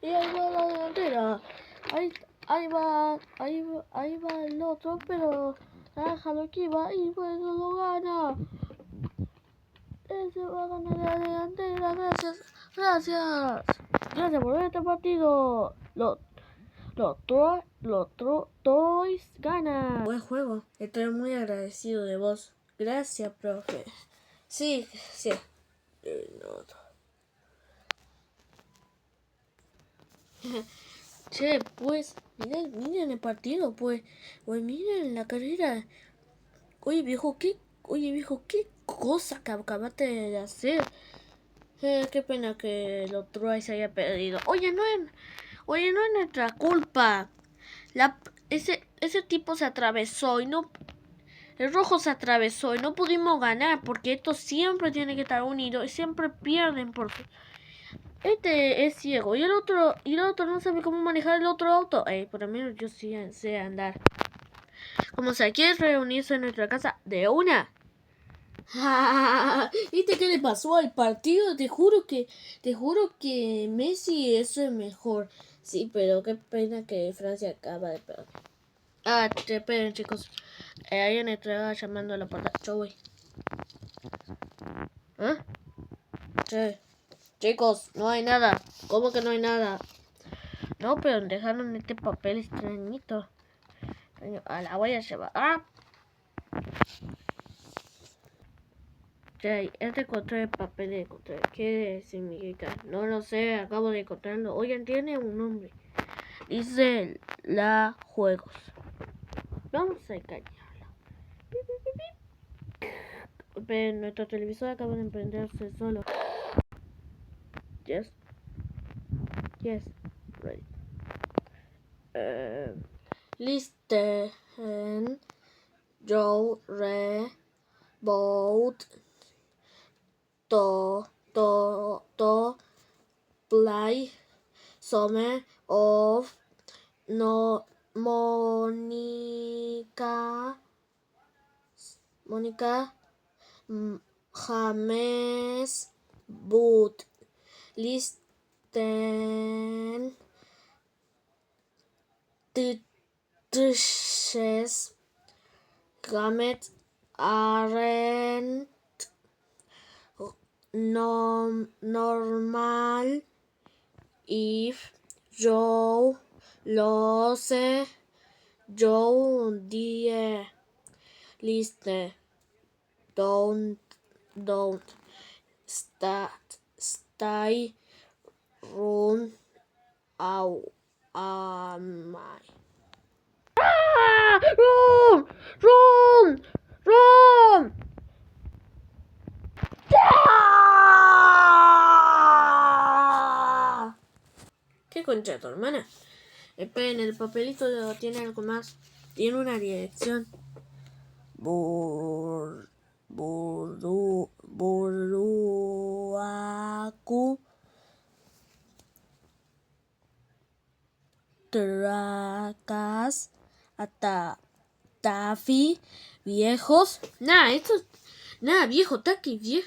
y ahí va la delantera. Ahí va el otro, pero déjalo aquí va y pues lo gana. Ese va a ganar la delantera, gracias por ver este partido. Los Toys ganan. Buen juego, estoy muy agradecido de vos. Gracias, profe. Sí. Che, pues, miren el partido, pues miren la carrera. Oye, viejo, ¿qué cosa que acabaste de hacer? Qué pena que el otro se haya perdido. Oye, no es nuestra culpa. Ese tipo se atravesó y no... El rojo se atravesó y no pudimos ganar porque estos siempre tienen que estar unidos y siempre pierden por... Este es ciego y el otro no sabe cómo manejar el otro auto. Por lo menos yo sí sé andar. Como se quiere reunirse en nuestra casa de una. ¿Viste qué le pasó al partido? Te juro que Messi eso es mejor. Sí, pero qué pena que Francia acaba de perder. Esperen, chicos. Hay una entrega llamando a la puerta. Yo voy. Che, chicos, no hay nada. ¿Cómo que no hay nada? No, pero dejaron este papel extrañito. La voy a llevar. Este encontré el papel de encontrar. ¿Qué significa? No lo sé, acabo de encontrarlo. Oigan, tiene un nombre. Dice la juegos. Vamos a engañarla. Pero nuestro televisor acaba de emprenderse solo. Yes. Ready. Listen. Joe. Re. Boat. To play summer of no Monica James Boot listen teaches Gamet aren't normal if Joe lose Joe die liste don't stay run out my run. ¿Qué concha de tu hermana? Esperen, el papelito tiene algo más. Tiene una dirección. Boruaku Tracas hasta Tafi viejos. Nada viejo, Tafi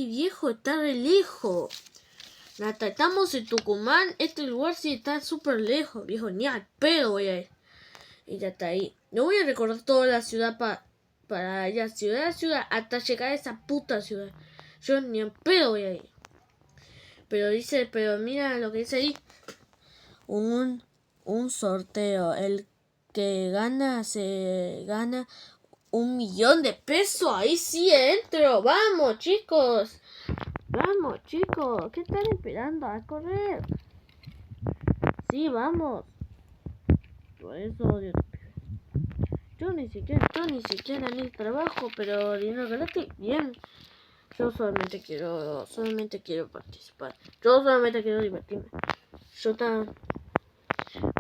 viejo está re lejos. Nata, estamos en Tucumán. Este lugar sí está súper lejos, viejo. Ni al pedo voy a ir. Y ya está ahí. No voy a recorrer toda la ciudad para allá, ciudad a ciudad, hasta llegar a esa puta ciudad. Yo ni al pedo voy a ir. Pero mira lo que dice ahí. Un sorteo. El que gana se gana 1.000.000 de pesos. Ahí sí entro. Vamos, chicos. ¿Qué están esperando? A correr. Sí, vamos. Por eso odio. Yo ni siquiera ni trabajo, pero dinero gratis, bien. Yo solamente quiero participar. Yo solamente quiero divertirme. Yo también.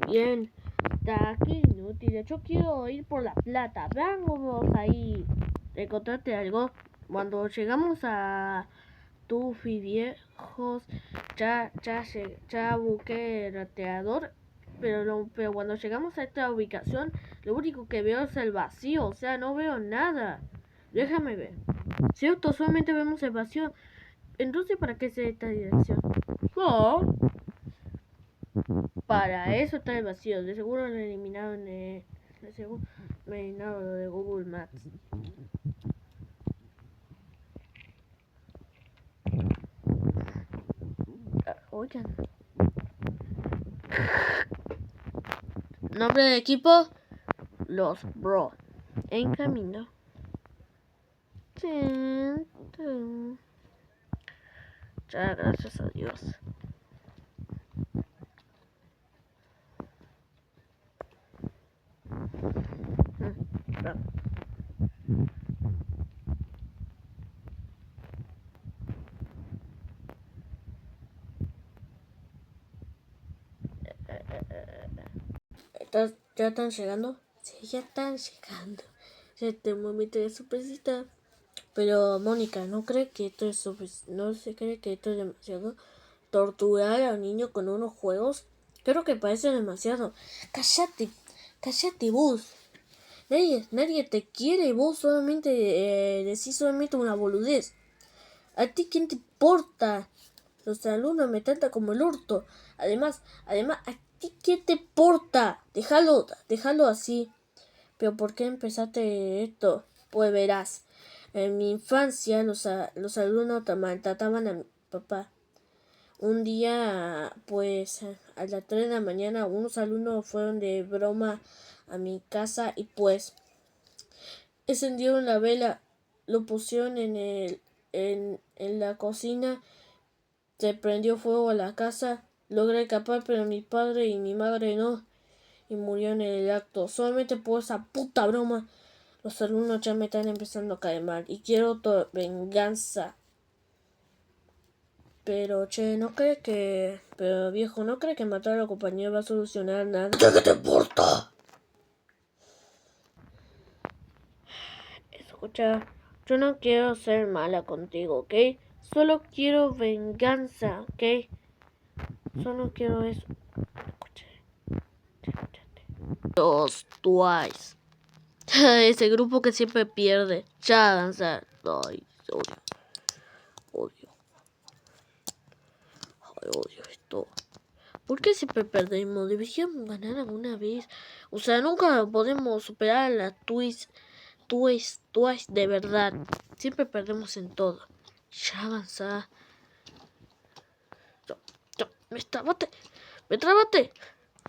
Bien. Está aquí inútil. Yo quiero ir por la plata. Vamos ahí. Encontrarte algo. Cuando llegamos a Tufi viejos, ya busqué el rateador. Pero cuando llegamos a esta ubicación, lo único que veo es el vacío. O sea, no veo nada. Déjame ver. Cierto, solamente vemos el vacío. Entonces, ¿para qué es esta dirección? Para eso está el vacío. De seguro lo eliminaron lo de Google Maps. Oigan. Nombre del equipo: Los Bro. En camino. Ya, gracias a Dios. ¿Ya están llegando? Sí, ya están llegando. Este momento de sorpresita. Pero Mónica, ¿no cree que esto es no se cree que esto es demasiado? ¿Torturar a un niño con unos juegos? Creo que parece demasiado. Cállate vos. Nadie te quiere, vos solamente decís solamente una boludez. ¿A ti quién te importa? Los alumnos me tratan como el orto. Además, ¿a ti qué te importa? Déjalo así. ¿Pero por qué empezaste esto? Pues verás, en mi infancia los alumnos maltrataban a mi papá. Un día, pues, a las 3 de la mañana, unos alumnos fueron de broma a mi casa y pues encendieron la vela, lo pusieron en la cocina, se prendió fuego a la casa, logré escapar, pero mi padre y mi madre no, y murieron en el acto. Solamente por esa puta broma, los alumnos ya me están empezando a caer mal y quiero venganza. Pero, viejo, ¿no cree que matar a la compañía va a solucionar nada? ¿Qué te importa? Escucha, yo no quiero ser mala contigo, ¿ok? Solo quiero venganza, ¿ok? Solo quiero eso. Escúchate. Los Twice. Ese grupo que siempre pierde. Ya avanzar. Ay, odio esto. ¿Por qué siempre perdemos? Deberíamos ganar alguna vez. O sea, nunca podemos superar a la Twice de verdad. Siempre perdemos en todo. Ya avanza. Me trabaste.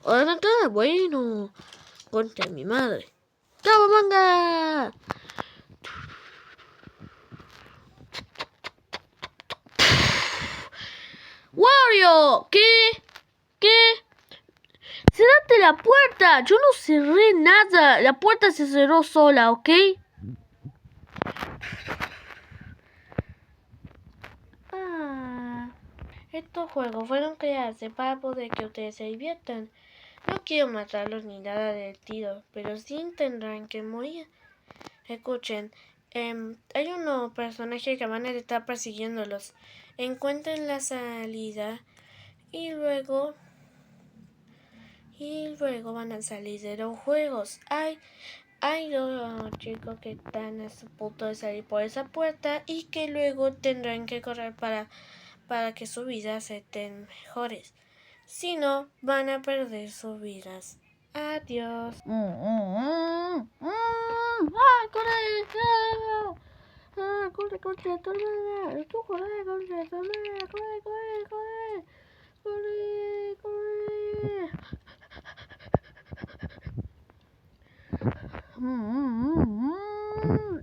Ahora nada, bueno. Contra mi madre. ¡Cabo manga! ¡Wario! ¿Qué? ¡Cerrate la puerta! Yo no cerré nada. La puerta se cerró sola, ¿ok? Estos juegos fueron creados para poder que ustedes se diviertan. No quiero matarlos ni nada del tiro, pero sí tendrán que morir. Escuchen, hay unos personajes que van a estar persiguiéndolos. Encuentren la salida y luego van a salir de los juegos. Hay dos chicos que están a su punto de salir por esa puerta y que luego tendrán que correr para que sus vidas estén mejores. Si no, van a perder sus vidas. Adiós. ¡Ay, corre! Corre contra tu hermana. Tú corre contra tu hermana. Corre.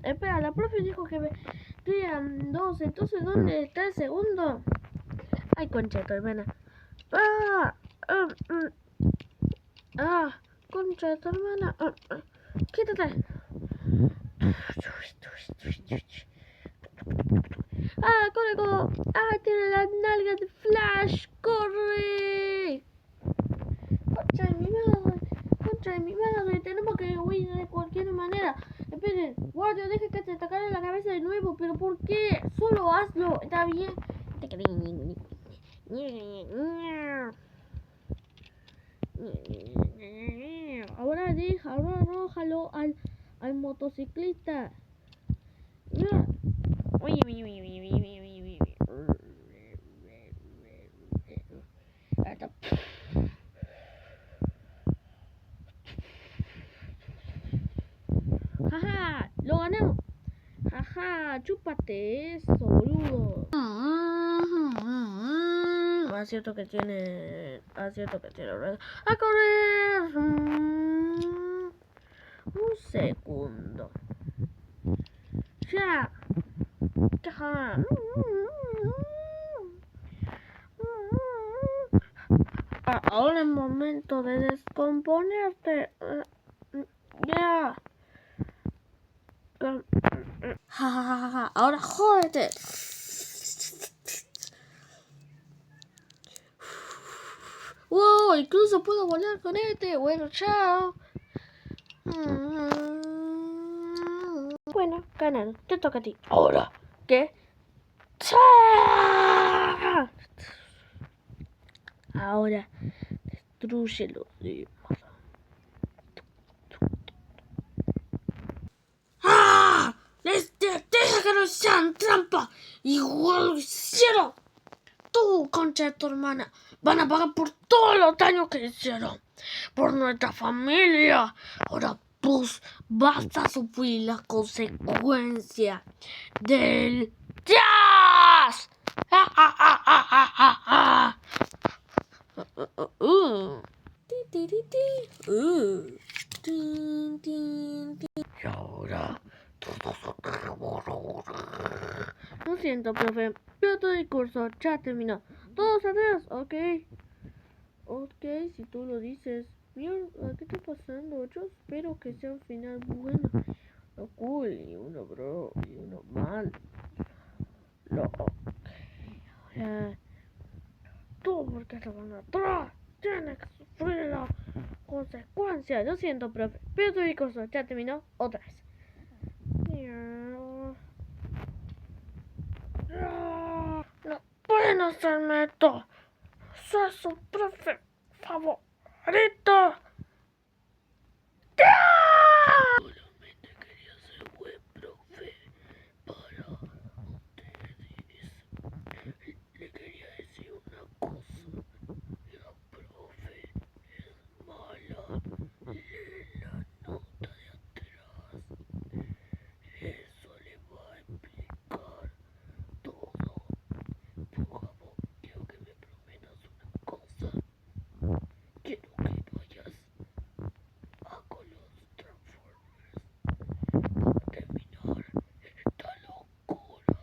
Espera, la profe dijo que vendrían dos. Entonces, ¿dónde está el segundo? Ay, concha tu hermana. Concha tu hermana. Quítate. Corre. Tiene las nalgas de Flash. Corre. Concha de mi madre. Tenemos que huir de cualquier manera. Esperen, Wario, deja que te atacara la cabeza de nuevo. ¿Pero por qué? Solo hazlo. ¿Está bien? Ahora arrójalo al motociclista. chúpate eso, boludo. Acierto que tiene ruedas. ¡A correr! Un segundo. Ya. Ahora es momento de descomponerte. Ya. Ahora jódete. Wow, incluso puedo volar con este. Bueno, chao. Bueno, ganaron. Te toca a ti. Ahora. ¿Qué? Ahora, destruye los demás. ¡Ah! ¡Deja que no sean trampa! ¡Igual lo hicieron! Tú, concha de tu hermana, van a pagar por todos los daños que hicieron. Por nuestra familia. Ahora vos vas a sufrir las consecuencias del jazz. Y ahora todos tenemos. Lo siento, profe, pero tu discurso ya terminó. Todos atrás, ¿ok? Ok, si tú lo dices. Mierda, ¿qué está pasando? Yo espero que sea un final bueno. Uno cool y uno bro y uno mal. Ahora, tú porque estaban atrás. Tienes que sufrir las consecuencias. Lo siento, profe, pero tu discurso ya terminó otra vez. No pueden hacerme esto. Soy su profe favorito. Solamente quería ser buen profe para ustedes. Le quería decir una cosa. La profe es mala. Lee la nota de atrás. Eso le va a explicar todo. Por favor, quiero que me prometas una cosa. Quiero que vayas a con los Transformers a terminar esta locura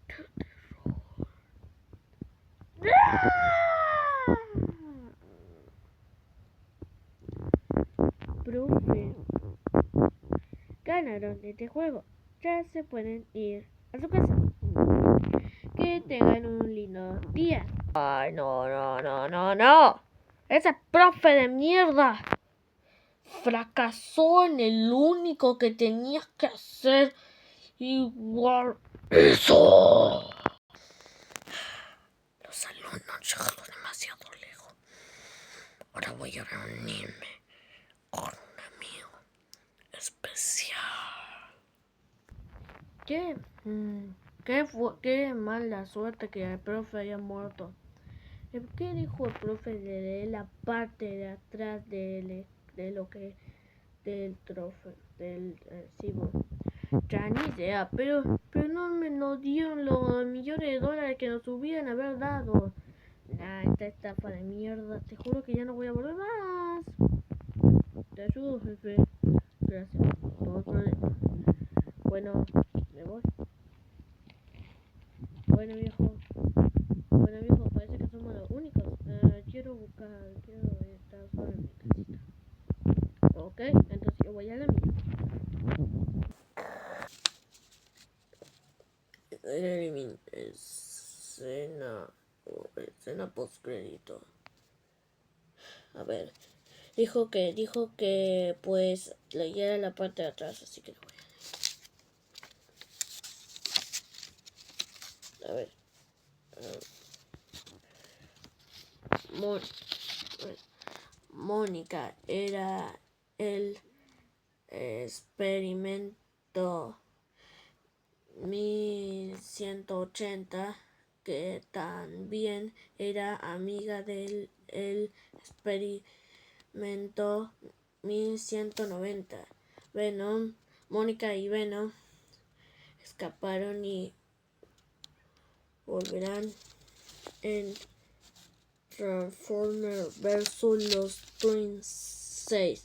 de terror. Profe, ganaron este juego. Ya se pueden ir a su casa. Que tengan un lindo día. Ay, no. Ese profe de mierda fracasó en el único que tenías que hacer igual. ¡Eso! Los alumnos han llegado demasiado lejos. Ahora voy a reunirme con un amigo especial. Qué mala suerte que el profe haya muerto. ¿Qué dijo el profe de la parte de atrás de lo que del trofeo del recibo? Ya ni idea, pero no me nos dieron los millones de dólares que nos hubieran haber dado. Esta estafa de mierda, te juro que ya no voy a volver más. Te ayudo, jefe. Gracias. No hay problema. Bueno, me voy. Bueno, viejo, parece que somos los únicos. Quiero estar solo en mi casita. Ok, entonces yo voy a la mía. Escena post crédito. A ver, dijo que pues leyera la parte de atrás, así que lo voy a leer. A ver. Mónica era el experimento 1180, que también era amiga del experimento 1190. Venom, Mónica y Venom escaparon y volverán en Transformers vs. los Twins 6.